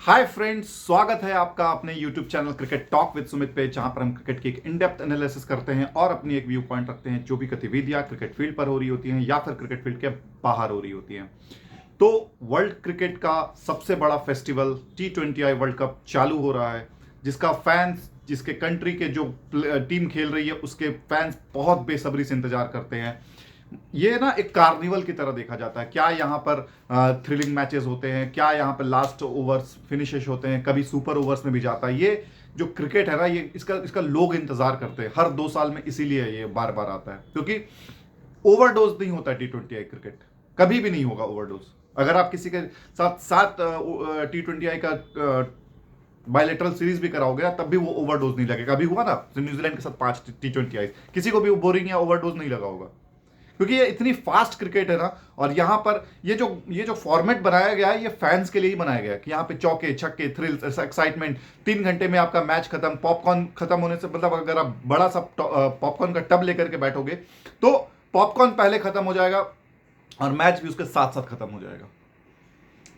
Hi friends, स्वागत है आपका अपने YouTube channel cricket talk with Sumit पे, जहां पर हम क्रिकेट की एक इन डेप्थ एनालिसिस करते हैं और अपनी एक व्यू पॉइंट रखते हैं जो भी गतिविधियां क्रिकेट फील्ड पर हो रही होती हैं या फिर क्रिकेट फील्ड के बाहर हो रही होती हैं। तो वर्ल्ड क्रिकेट का सबसे बड़ा फेस्टिवल T20I वर्ल्ड कप चालू हो रहा है, जिसका फैंस, जिसके कंट्री के जो टीम खेल रही है उसके फैंस बहुत बेसब्री से इंतजार करते हैं। ये ना एक कार्निवल की तरह देखा जाता है। क्या यहाँ पर थ्रिलिंग मैचेस होते हैं, क्या यहाँ पर लास्ट ओवर्स फिनिशेस होते हैं, कभी सुपर ओवर्स में भी जाता है। ये जो क्रिकेट है ना, ये इसका इसका लोग इंतजार करते हैं हर 2 साल में, इसीलिए ये बार बार आता है, क्योंकि ओवरडोज नहीं होता है T20I क्रिकेट। कभी भी नहीं होगा ओवरडोज। अगर आप किसी के साथ साथ T20I का बायलेटरल सीरीज भी कराओगे ना, तब भी वो ओवरडोज नहीं लगेगा। अभी हुआ ना न्यूजीलैंड के साथ 5 T20I, किसी को भी बोरिंग या ओवरडोज नहीं लगा होगा, क्योंकि ये इतनी फास्ट क्रिकेट है ना। और यहाँ पर ये जो फॉर्मेट बनाया गया है, ये फैंस के लिए ही बनाया गया है कि यहाँ पे चौके छक्के, थ्रिल्स, एक्साइटमेंट, 3 घंटे में आपका मैच खत्म। पॉपकॉर्न खत्म होने से मतलब अगर आप बड़ा सा पॉपकॉर्न का टब लेकर के बैठोगे तो पॉपकॉर्न पहले खत्म हो जाएगा और मैच भी उसके साथ साथ खत्म हो जाएगा।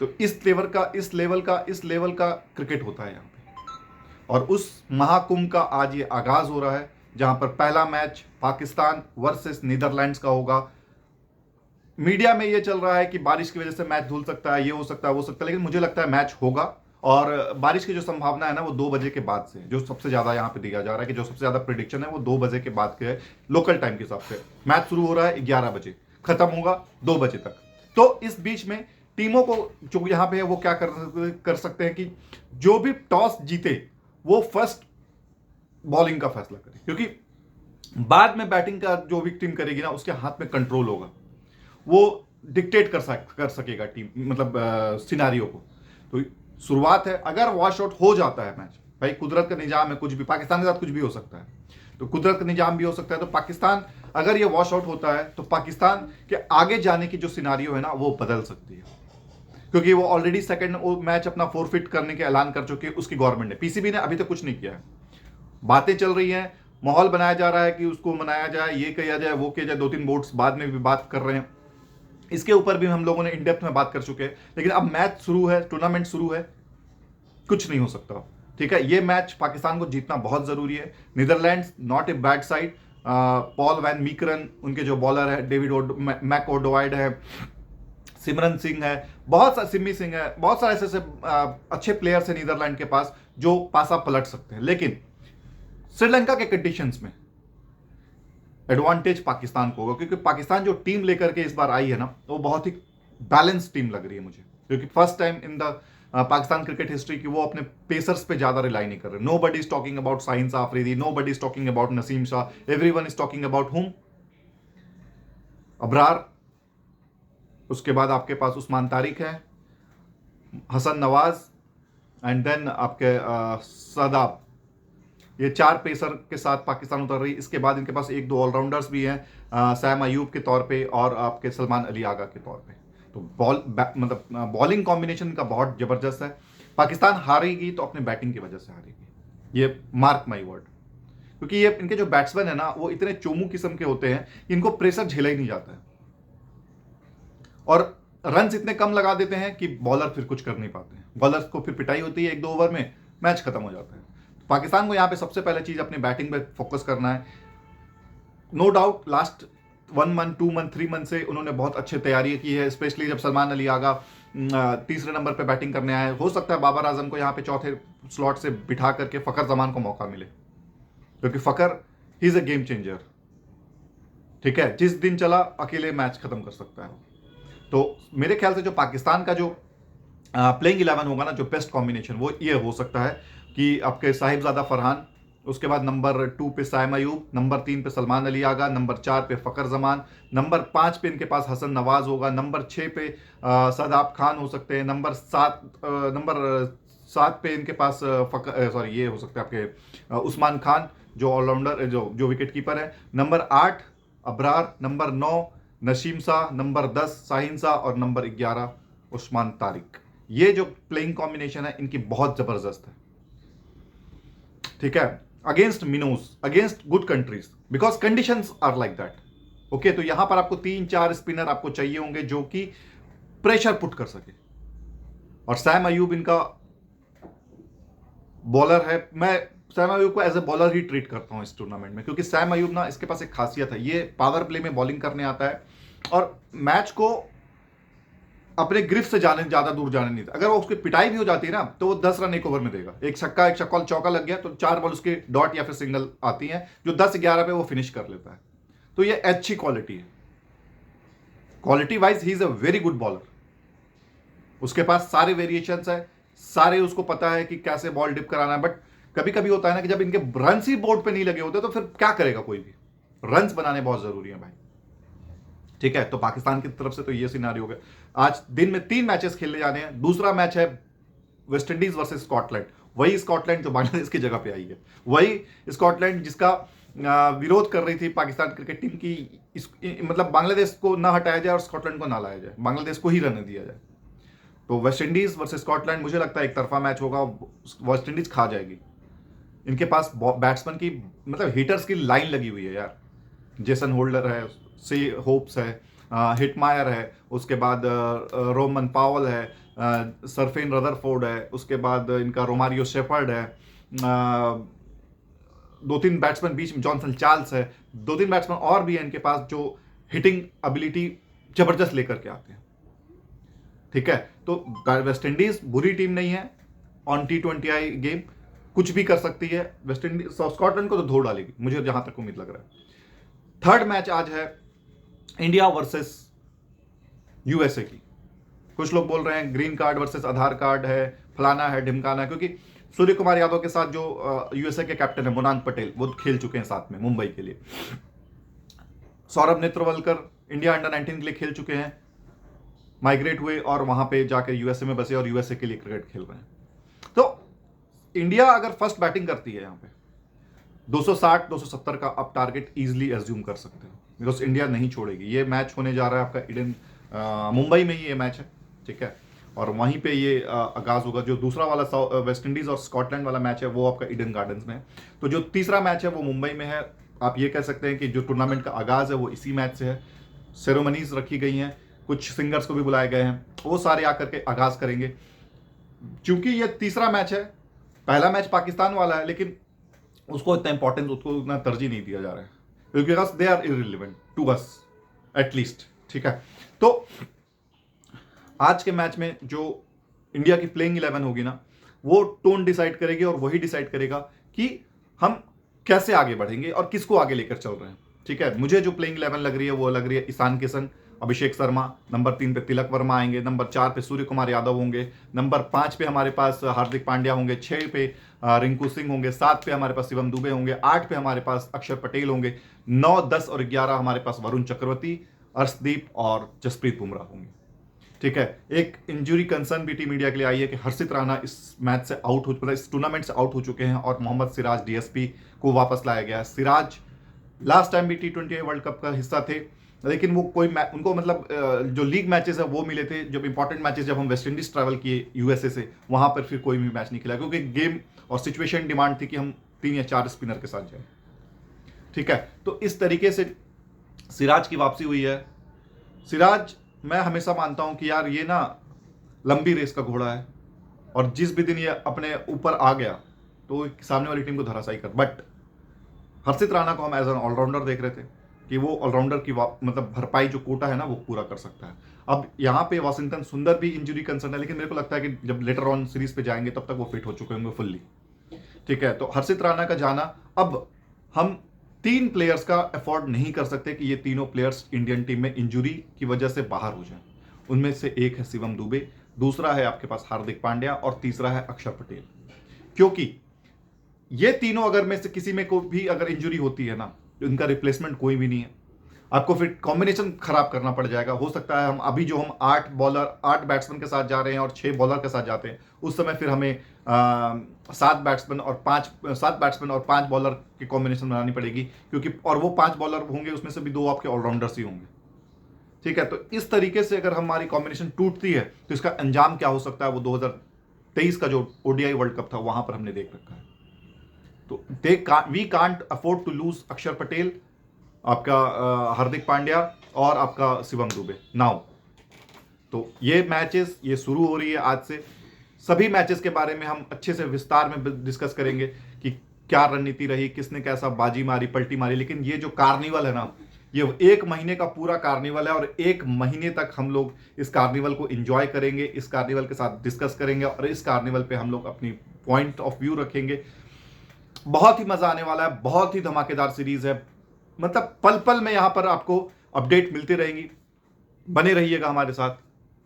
तो इस लेवल का क्रिकेट होता है यहाँ पे। और उस महाकुंभ का आज ये आगाज हो रहा है, जहां पर पहला मैच पाकिस्तान वर्सेस नीदरलैंड्स का होगा। मीडिया में ये चल रहा है कि बारिश की वजह से मैच धुल सकता है, ये हो सकता है, वो सकता है, लेकिन मुझे लगता है मैच होगा। और बारिश की जो संभावना है ना, वो 2 बजे के बाद से, जो सबसे ज्यादा यहाँ पे दिया जा रहा है कि जो सबसे ज्यादा प्रिडिक्शन है वो 2 बजे के बाद के है, लोकल टाइम के हिसाब से। मैच शुरू हो रहा है 11 बजे, खत्म होगा 2 बजे तक। तो इस बीच में टीमों को जो यहाँ पे है वो क्या कर सकते हैं कि जो भी टॉस जीते वो फर्स्ट बॉलिंग का फैसला करे, क्योंकि बाद में बैटिंग का जो भी टीम करेगी ना, उसके हाथ में कंट्रोल होगा। वो डिक्टेट कर सकेगा टीम, मतलब सिनारियो को। तो शुरुआत है, अगर वॉश आउट हो जाता है मैच, भाई कुदरत का निजाम है, कुछ भी पाकिस्तान के साथ कुछ भी हो सकता है, तो कुदरत का निजाम भी हो सकता है। तो पाकिस्तान, अगर ये वॉश आउट होता है तो पाकिस्तान के आगे जाने की जो सिनारियो है ना, वो बदल सकती है, क्योंकि वो ऑलरेडी सेकंड मैच अपना फोरफिट करने के ऐलान कर चुके हैं उसकी गवर्नमेंट ने। पीसीबी ने अभी तक कुछ नहीं किया है। बातें चल रही हैं, माहौल बनाया जा रहा है कि उसको मनाया जाए, ये किया जाए, वो किया जाए। 2-3 बोर्ड्स बाद में भी बात कर रहे हैं, इसके ऊपर भी हम लोगों ने इन डेप्थ में बात कर चुके हैं। लेकिन अब मैच शुरू है, टूर्नामेंट शुरू है, कुछ नहीं हो सकता। ठीक है, ये मैच पाकिस्तान को जीतना बहुत जरूरी है। Netherlands not a bad side. Paul van Meekeren उनके जो बॉलर है, डेविड मैक ओडोवाइड है, सिमरन सिंह है, सिमी सिंह है, बहुत सारे ऐसे अच्छे प्लेयर्स हैं नीदरलैंड के पास जो पासा पलट सकते हैं। लेकिन श्रीलंका के कंडीशंस में एडवांटेज पाकिस्तान को होगा, क्योंकि पाकिस्तान जो टीम लेकर के इस बार आई है ना, वो बहुत ही बैलेंस टीम लग रही है मुझे, क्योंकि first time in the Pakistan cricket history की वो अपने पेसर्स पे ज्यादा रिलाई नहीं कर रहे। Nobody is talking about Shaheen Shah Afridi, nobody is talking about Naseem Shah, everyone is talking about whom, Abrar. उसके बाद आपके पास उस्मान तारिक है, हसन नवाज, एंड देन आपके सदाब। ये 4 पेसर के साथ पाकिस्तान उतर रही है। इसके बाद इनके पास 1-2 ऑलराउंडर्स भी हैं, सैम अयूब के तौर पे और आपके सलमान अली आगा के तौर पे। तो मतलब बॉलिंग कॉम्बिनेशन का बहुत जबरदस्त है। पाकिस्तान हारेगी तो अपने बैटिंग की वजह से हारेगी, ये मार्क माई वर्ड। क्योंकि ये इनके जो बैट्समैन है ना, वो इतने चोमू किस्म के होते हैं, इनको प्रेशर झेला ही नहीं जाता है, और रन इतने कम लगा देते हैं कि बॉलर फिर कुछ कर नहीं पाते हैं। बॉलर को फिर पिटाई होती है 1-2 ओवर में, मैच खत्म हो जाता है। पाकिस्तान को यहाँ पे सबसे पहले चीज अपनी बैटिंग पे फोकस करना है। No doubt last 1 month, 2 month, 3 month से उन्होंने बहुत अच्छी तैयारी की है, स्पेशली जब सलमान अली आगा तीसरे नंबर पे बैटिंग करने आए। हो सकता है बाबर आजम को यहाँ पे चौथे स्लॉट से बिठा करके फकर जमान को मौका मिले, क्योंकि Fakhar he is a game changer. ठीक है, जिस दिन चला अकेले मैच खत्म कर सकता है। तो मेरे ख्याल से जो पाकिस्तान का जो प्लेइंग 11 होगा ना, जो बेस्ट कॉम्बिनेशन, वो ये हो सकता है कि आपके साहिबजादा फरहान, उसके बाद नंबर 2 पे सैम अयूब, नंबर 3 पे सलमान अली आगा, नंबर 4 पे फकर जमान, नंबर 5 पे इनके पास हसन नवाज होगा, नंबर 6 पे सदाब खान हो सकते हैं, नंबर 7 पे इनके पास ये हो सकते हैं आपके उस्मान खान, जो ऑलराउंडर, जो विकेट कीपर है, number 8 Abrar, number 9 Naseem Shah, number 10 Shaheen Shah और नंबर 11 उस्मान तारिक। ये जो प्लेइंग कॉम्बिनेशन है इनकी बहुत जबरदस्त है। ठीक है, against minnows, against good countries, because conditions are like that. Okay, तो यहां पर आपको 3-4 स्पिनर आपको चाहिए होंगे जो कि प्रेशर पुट कर सके, और सैम अयूब इनका बॉलर है। मैं सैम अयूब को एज ए बॉलर ही ट्रीट करता हूं इस टूर्नामेंट में, क्योंकि सैम अयूब ना, इसके पास एक खासियत है, ये पावर प्ले में बॉलिंग करने आता है और मैच को अपने ग्रिप से ज्यादा दूर जाने नहीं था। अगर वो उसकी पिटाई भी हो जाती है ना, तो वो 10 रन एक ओवर में देगा। एक छक्का, एक चौका, चौका लग गया तो 4 बॉल उसके डॉट या फिर सिंगल आती हैं, जो 10-11 पे वो फिनिश कर लेता है। तो ये अच्छी क्वालिटी है। Quality wise he is a very good bowler. उसके पास सारे वेरिएशंस है, सारे उसको पता है कि कैसे बॉल डिप कराना है। बट कभी कभी होता है ना कि जब इनके रन ही बोर्ड पे नहीं लगे होते, तो फिर क्या करेगा कोई भी। रन बनाने बहुत जरूरी है भाई। ठीक है, तो पाकिस्तान की तरफ से तो ये सिनारी हो गया। आज दिन में 3 मैचेस खेलने जाने हैं। दूसरा मैच है वेस्ट इंडीज वर्सेस स्कॉटलैंड। वही स्कॉटलैंड जो बांग्लादेश की जगह पे आई है, वही स्कॉटलैंड जिसका विरोध कर रही थी पाकिस्तान क्रिकेट टीम की, मतलब बांग्लादेश को ना हटाया जाए और स्कॉटलैंड को ना लाया जाए, बांग्लादेश को ही रहने दिया जाए। तो वेस्ट इंडीज वर्सेस स्कॉटलैंड मुझे लगता है एक तरफा मैच होगा, वेस्ट इंडीज खा जाएगी। इनके पास बैट्समैन की, मतलब हिटर्स की लाइन लगी हुई है यार। जेसन होल्डर है, सी होप्स है, हिटमायर है, उसके बाद रोमन पावल है, सरफेन रदरफोर्ड है, उसके बाद इनका रोमारियो शेफर्ड है, 2-3 बैट्समैन बीच में, जॉनसन चार्ल्स है, 2-3 बैट्समैन और भी है इनके पास जो हिटिंग एबिलिटी जबरदस्त लेकर के आते हैं। ठीक है, तो वेस्ट इंडीज बुरी टीम नहीं है। ऑन T20I गेम कुछ भी कर सकती है वेस्ट इंडीज। स्कॉटलैंड को तो धो डालेगी, मुझे जहां तक उम्मीद लग रहा है। थर्ड मैच आज है इंडिया वर्सेस यूएसए की। कुछ लोग बोल रहे हैं ग्रीन कार्ड वर्सेस आधार कार्ड है, फलाना है, ढिमकाना है, क्योंकि सूर्य कुमार यादव के साथ जो यूएसए के कैप्टन है मोनांक पटेल, वो खेल चुके हैं साथ में मुंबई के लिए। सौरभ नेत्रवलकर इंडिया अंडर-19 के लिए खेल चुके हैं, माइग्रेट हुए और वहां पे जाकर यूएसए में बसे और यूएसए के लिए क्रिकेट खेल रहे हैं। तो इंडिया अगर फर्स्ट बैटिंग करती है यहां पे 260-270 का आप टारगेट इजीली एज्यूम कर सकते हो, बिकॉज इंडिया नहीं छोड़ेगी। ये मैच होने जा रहा है आपका ईडन, मुंबई में ही ये मैच है। ठीक है, और वहीं पे ये आगाज होगा। जो दूसरा वाला वेस्ट इंडीज और स्कॉटलैंड वाला मैच है वो आपका ईडन गार्डन्स में है। तो जो तीसरा मैच है वो मुंबई में है। आप ये कह सकते हैं कि जो टूर्नामेंट का आगाज है वो इसी मैच से है। सेरेमनीज रखी गई हैं, कुछ सिंगर्स को भी बुलाए गए हैं, वो सारे आकर के आगाज करेंगे। क्योंकि ये तीसरा मैच है, पहला मैच पाकिस्तान वाला है, लेकिन उसको इतना इंपॉर्टेंस, उसको इतना तरजीह नहीं दिया जा रहा है, because they are irrelevant to us at least. ठीक है, तो आज के मैच में जो इंडिया की प्लेइंग 11 होगी ना, वो टोन डिसाइड करेगी और वही डिसाइड करेगा कि हम कैसे आगे बढ़ेंगे और किसको आगे लेकर चल रहे हैं। ठीक है, मुझे जो प्लेइंग 11 लग रही है वो लग रही है ईशान किशन, अभिषेक शर्मा, नंबर 3 पे तिलक वर्मा आएंगे, नंबर 4 पे सूर्य कुमार यादव होंगे, नंबर 5 पे हमारे पास हार्दिक पांड्या होंगे, 6 पे रिंकू सिंह होंगे, 7 पे हमारे पास शिवम दुबे होंगे, 8 पे हमारे पास अक्षर पटेल होंगे, 9, 10 और 11 हमारे पास वरुण चक्रवर्ती, अर्शदीप और जसप्रीत बुमराह होंगे। ठीक है, एक इंजरी कंसर्न भी टीम इंडिया के लिए आई है कि हर्षित राणा इस मैच से आउट हो, मतलब इस टूर्नामेंट से आउट हो चुके हैं और मोहम्मद सिराज DSP को वापस लाया गया है। सिराज लास्ट टाइम भी T20I वर्ल्ड कप का हिस्सा थे, लेकिन वो कोई उनको मतलब जो लीग मैचेस है वो मिले थे। जब इंपॉर्टेंट मैचेस, जब हम वेस्ट इंडीज ट्रैवल किए यूएसए से, वहां पर फिर कोई भी मैच नहीं खेला, क्योंकि गेम और सिचुएशन डिमांड थी कि हम 3 या 4 स्पिनर के साथ जाए। ठीक है, तो इस तरीके से सिराज की वापसी हुई है। सिराज, मैं हमेशा मानता हूं कि यार ये ना लंबी रेस का घोड़ा है, और जिस भी दिन ये अपने ऊपर आ गया तो सामने वाली टीम को धराशायी कर। बट हर्षित राणा को हम एज एन ऑलराउंडर देख रहे थे कि वो ऑलराउंडर की मतलब भरपाई जो कोटा है ना वो पूरा कर सकता है। अब यहाँ पे वाशिंगटन सुंदर भी इंजरी कंसर्न है, लेकिन मेरे को लगता है कि जब लेटर ऑन सीरीज पे जाएंगे तब तक वो फिट हो चुके होंगे फुल्ली। ठीक है, तो हर्षित राणा का जाना, अब हम 3 प्लेयर्स का अफोर्ड नहीं कर सकते कि ये तीनों प्लेयर्स इंडियन टीम में इंजरी की वजह से बाहर हो जाए। उनमें से एक है शिवम दुबे, दूसरा है आपके पास हार्दिक पांड्या और तीसरा है अक्षर पटेल। क्योंकि ये तीनों अगर में से किसी में को भी अगर इंजरी होती है ना, तो इनका रिप्लेसमेंट कोई भी नहीं है। आपको फिर कॉम्बिनेशन खराब करना पड़ जाएगा। हो सकता है हम अभी जो हम 8 बैट्समैन के साथ जा रहे हैं और 6 बॉलर के साथ जाते हैं, उस समय फिर हमें 7 बैट्समैन और 5 बॉलर की कॉम्बिनेशन बनानी पड़ेगी, क्योंकि और वो 5 बॉलर होंगे, उसमें से भी 2 आपके ऑलराउंडर्स ही होंगे। ठीक है, तो इस तरीके से अगर हमारी कॉम्बिनेशन टूटती है तो इसका अंजाम क्या हो सकता है, वो 2023 का जो ODI वर्ल्ड कप था वहां पर हमने देख रखा है। तो we can't afford to lose Axar Patel, आपका हार्दिक पांड्या और आपका शिवम दुबे नाउ। तो ये मैचेस ये शुरू हो रही है आज से। सभी मैचेस के बारे में हम अच्छे से विस्तार में डिस्कस करेंगे कि क्या रणनीति रही, किसने कैसा बाजी मारी, पलटी मारी। लेकिन ये जो कार्निवल है ना, ये 1 महीने का पूरा कार्निवल है और 1 महीने तक हम लोग इस कार्निवल को एंजॉय करेंगे, इस कार्निवल के साथ डिस्कस करेंगे और इस कार्निवल पे हम लोग अपनी पॉइंट ऑफ व्यू रखेंगे। बहुत ही मजा आने वाला है, बहुत ही धमाकेदार सीरीज है। मतलब पल पल में यहां पर आपको अपडेट मिलती रहेंगी। बने रहिएगा हमारे साथ।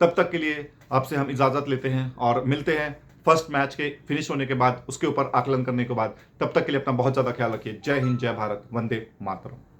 तब तक के लिए आपसे हम इजाजत लेते हैं और मिलते हैं फर्स्ट मैच के फिनिश होने के बाद, उसके ऊपर आकलन करने के बाद। तब तक के लिए अपना बहुत ज्यादा ख्याल रखिए। जय हिंद, जय भारत, वंदे मातरम।